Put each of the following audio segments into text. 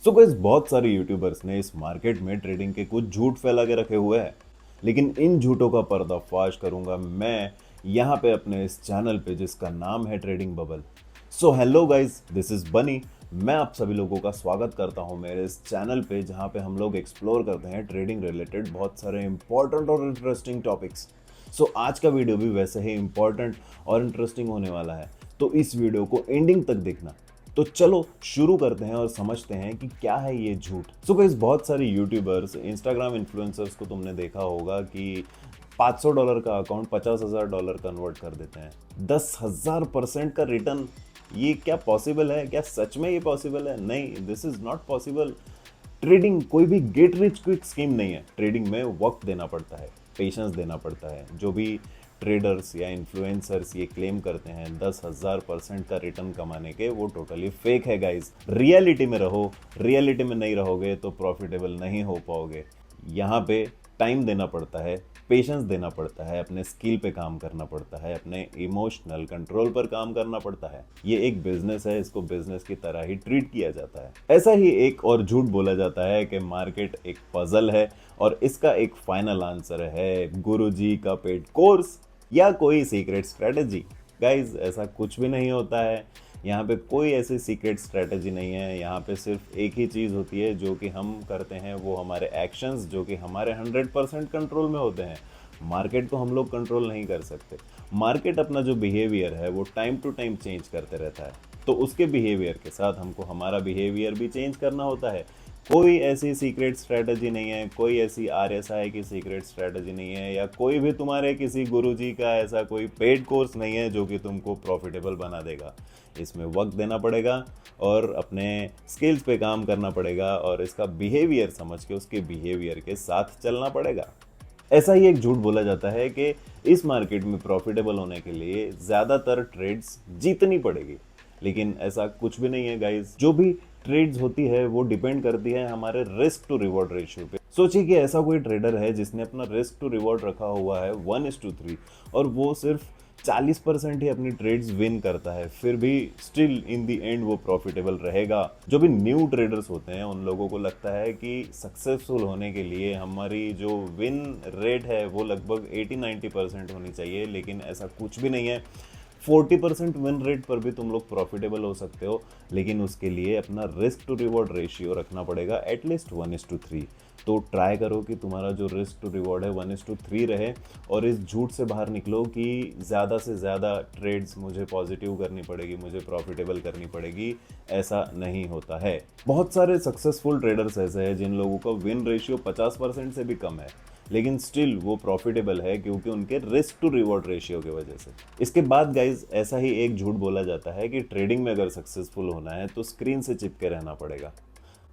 So guys बहुत सारे YouTubers ने इस मार्केट में ट्रेडिंग के कुछ झूठ फैला के रखे हुए हैं, लेकिन इन झूठों का पर्दाफाश करूंगा मैं यहाँ पे अपने इस चैनल पे जिसका नाम है trading bubble. So hello guys, this is बनी। मैं आप सभी लोगों का स्वागत करता हूँ मेरे इस चैनल पे जहाँ पे हम लोग एक्सप्लोर करते हैं ट्रेडिंग रिलेटेड बहुत सारे इंपॉर्टेंट और इंटरेस्टिंग टॉपिक्स। सो आज का वीडियो भी वैसे ही इंपॉर्टेंट और इंटरेस्टिंग होने वाला है, तो इस वीडियो को एंडिंग तक देखना। तो चलो शुरू करते हैं और समझते हैं कि क्या है ये झूठ। सो गाइस बहुत सारे यूट्यूबर्स, इंस्टाग्राम इन्फ्लुएंसर्स को तुमने देखा होगा कि $500 का अकाउंट $50,000 कन्वर्ट कर देते हैं, 10,000% का रिटर्न। ये क्या पॉसिबल है? क्या सच में ये पॉसिबल है? नहीं, this is not possible. Trading कोई भी गेट रिच क्विक स्कीम नहीं है। ट्रेडिंग में वक्त देना पड़ता है, पेशेंस देना पड़ता है। जो भी ट्रेडर्स या इन्फ्लुएंसर्स ये क्लेम करते हैं 10,000% का रिटर्न कमाने के, वो टोटली फेक है गाइस। रियलिटी में रहो, रियलिटी में नहीं रहोगे तो प्रॉफिटेबल नहीं हो पाओगे। यहाँ पे टाइम देना पड़ता है, पेशेंस देना पड़ता है, अपने स्किल पे काम करना पड़ता है, अपने इमोशनल कंट्रोल पर काम करना पड़ता है। ये एक बिजनेस है, इसको बिजनेस की तरह ही ट्रीट किया जाता है। ऐसा ही एक और झूठ बोला जाता है कि मार्केट एक पजल है और इसका एक फाइनल आंसर है गुरुजी का पेड कोर्स या कोई सीक्रेट स्ट्रेटेजी। गाइज ऐसा कुछ भी नहीं होता है। यहाँ पे कोई ऐसी सीक्रेट स्ट्रेटेजी नहीं है। यहाँ पे सिर्फ एक ही चीज़ होती है जो कि हम करते हैं, वो हमारे एक्शंस जो कि हमारे 100% कंट्रोल में होते हैं। मार्केट को हम लोग कंट्रोल नहीं कर सकते। मार्केट अपना जो बिहेवियर है वो टाइम टू टाइम चेंज करते रहता है, तो उसके बिहेवियर के साथ हमको हमारा बिहेवियर भी चेंज करना होता है। कोई ऐसी सीक्रेट स्ट्रेटजी नहीं है, कोई ऐसी आरएसआई की सीक्रेट स्ट्रेटजी नहीं है, या कोई भी तुम्हारे किसी गुरुजी का ऐसा कोई पेड कोर्स नहीं है जो कि तुमको प्रॉफिटेबल बना देगा। इसमें वक्त देना पड़ेगा और अपने स्किल्स पे काम करना पड़ेगा और इसका बिहेवियर समझ के उसके बिहेवियर के साथ चलना पड़ेगा। ऐसा ही एक झूठ बोला जाता है कि इस मार्केट में प्रॉफिटेबल होने के लिए ज़्यादातर ट्रेड्स जीतनी पड़ेगी, लेकिन ऐसा कुछ भी नहीं है गाइस। जो भी ट्रेड्स होती है वो डिपेंड करती है हमारे रिस्क टू रिवॉर्ड रेशियो पे। सोचिए कि ऐसा कोई ट्रेडर है जिसने अपना रिस्क टू रिवॉर्ड रखा हुआ है 1:3 और वो सिर्फ 40% ही अपनी ट्रेड्स विन करता है, फिर भी स्टिल इन दी एंड वो प्रॉफिटेबल रहेगा। जो भी न्यू ट्रेडर्स होते हैं उन लोगों को लगता है कि सक्सेसफुल होने के लिए हमारी जो विन रेट है वो लगभग 80-90% होनी चाहिए, लेकिन ऐसा कुछ भी नहीं है। 40% विन रेट पर भी तुम लोग प्रॉफिटेबल हो सकते हो, लेकिन उसके लिए अपना रिस्क टू रिवॉर्ड रेशियो रखना पड़ेगा एटलीस्ट 1:3। तो ट्राई करो कि तुम्हारा जो रिस्क टू रिवॉर्ड है 1:3 रहे और इस झूठ से बाहर निकलो कि ज़्यादा से ज़्यादा ट्रेड्स मुझे पॉजिटिव करनी पड़ेगी, मुझे प्रॉफिटेबल करनी पड़ेगी। ऐसा नहीं होता है। बहुत सारे सक्सेसफुल ट्रेडर्स ऐसे हैं जिन लोगों का विन रेशियो 50% से भी कम है, लेकिन स्टिल वो प्रॉफिटेबल है क्योंकि उनके रिस्क टू रिवॉर्ड रेशियो की वजह से। इसके बाद गाइज ऐसा ही एक झूठ बोला जाता है कि ट्रेडिंग में अगर सक्सेसफुल होना है तो स्क्रीन से चिपके रहना पड़ेगा।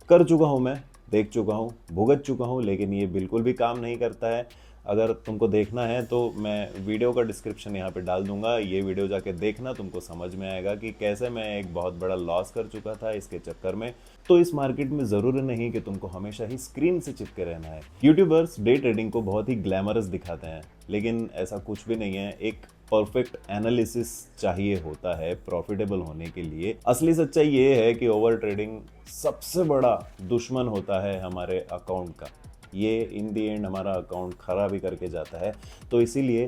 कर चुका हूँ मैं, देख चुका हूँ, भुगत चुका हूँ, लेकिन ये बिल्कुल भी काम नहीं करता है। अगर तुमको देखना है तो मैं वीडियो का डिस्क्रिप्शन यहाँ पे डाल दूंगा, ये वीडियो जाके देखना, तुमको समझ में आएगा कि कैसे मैं एक बहुत बड़ा लॉस कर चुका था इसके चक्कर में। तो इस मार्केट में ज़रूरी नहीं कि तुमको हमेशा ही स्क्रीन से चिपके रहना है। यूट्यूबर्स डे ट्रेडिंग को बहुत ही ग्लैमरस दिखाते हैं, लेकिन ऐसा कुछ भी नहीं है। एक परफेक्ट एनालिसिस चाहिए होता है प्रॉफिटेबल होने के लिए। असली सच्चाई ये है कि ओवर ट्रेडिंग सबसे बड़ा दुश्मन होता है हमारे अकाउंट का। ये इन दी एंड हमारा अकाउंट खराब ही करके जाता है। तो इसीलिए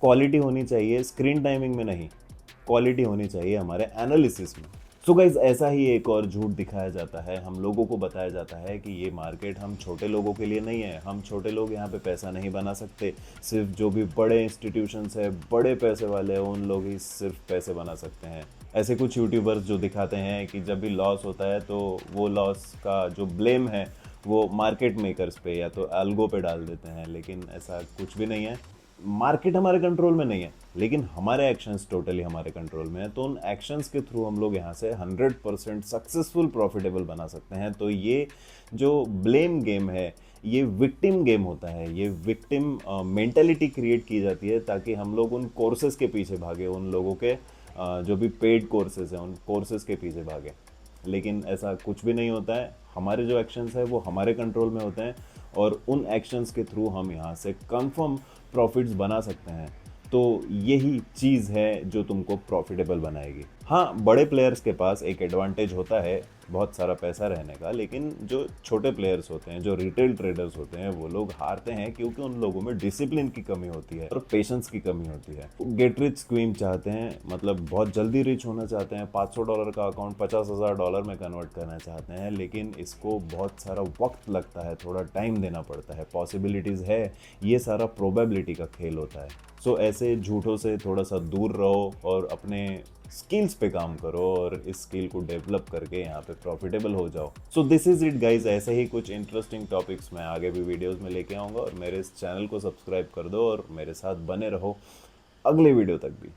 क्वालिटी होनी चाहिए स्क्रीन टाइमिंग में नहीं, क्वालिटी होनी चाहिए हमारे एनालिसिस में। सो गाइज ऐसा ही एक और झूठ दिखाया जाता है, हम लोगों को बताया जाता है कि ये मार्केट हम छोटे लोगों के लिए नहीं है, हम छोटे लोग यहाँ पे पैसा नहीं बना सकते, सिर्फ जो भी बड़े इंस्टीट्यूशंस है, बड़े पैसे वाले हैं, उन लोग ही सिर्फ पैसे बना सकते हैं। ऐसे कुछ यूट्यूबर्स जो दिखाते हैं कि जब भी लॉस होता है तो वो लॉस का जो ब्लेम है वो मार्केट मेकर्स पे या तो एल्गो पे डाल देते हैं, लेकिन ऐसा कुछ भी नहीं है। मार्केट हमारे कंट्रोल में नहीं है, लेकिन हमारे एक्शंस टोटली हमारे कंट्रोल में है। तो उन एक्शंस के थ्रू हम लोग यहाँ से 100% सक्सेसफुल प्रॉफिटेबल बना सकते हैं। तो ये जो ब्लेम गेम है ये विक्टिम गेम होता है, ये विक्टिम मेंटालिटी क्रिएट की जाती है ताकि हम लोग उन कोर्सेज के पीछे भागे, उन लोगों के जो भी पेड कोर्सेज हैं उन कोर्सेज के पीछे भागे। लेकिन ऐसा कुछ भी नहीं होता है। हमारे जो एक्शंस है वो हमारे कंट्रोल में होते हैं और उन एक्शंस के थ्रू हम यहाँ से कंफर्म प्रॉफिट्स बना सकते हैं। तो यही चीज़ है जो तुमको प्रॉफिटेबल बनाएगी। हाँ, बड़े प्लेयर्स के पास एक एडवांटेज होता है बहुत सारा पैसा रहने का, लेकिन जो छोटे प्लेयर्स होते हैं, जो रिटेल ट्रेडर्स होते हैं, वो लोग हारते हैं क्योंकि उन लोगों में डिसिप्लिन की कमी होती है और पेशेंस की कमी होती है। गेट रिच स्कीम चाहते हैं, मतलब बहुत जल्दी रिच होना चाहते हैं, $500 का अकाउंट $50,000 में कन्वर्ट करना चाहते हैं, लेकिन इसको बहुत सारा वक्त लगता है, थोड़ा टाइम देना पड़ता है, पॉसिबिलिटीज़ है, ये सारा प्रोबेबिलिटी का खेल होता है। सो ऐसे झूठों से थोड़ा सा दूर रहो और अपने स्किल्स पे काम करो और इस स्किल को डेवलप करके यहाँ पे प्रॉफिटेबल हो जाओ। So this is it guys, ऐसे ही कुछ इंटरेस्टिंग टॉपिक्स मैं आगे भी वीडियोस में लेके आऊँगा और मेरे इस चैनल को सब्सक्राइब कर दो और मेरे साथ बने रहो अगले वीडियो तक भी।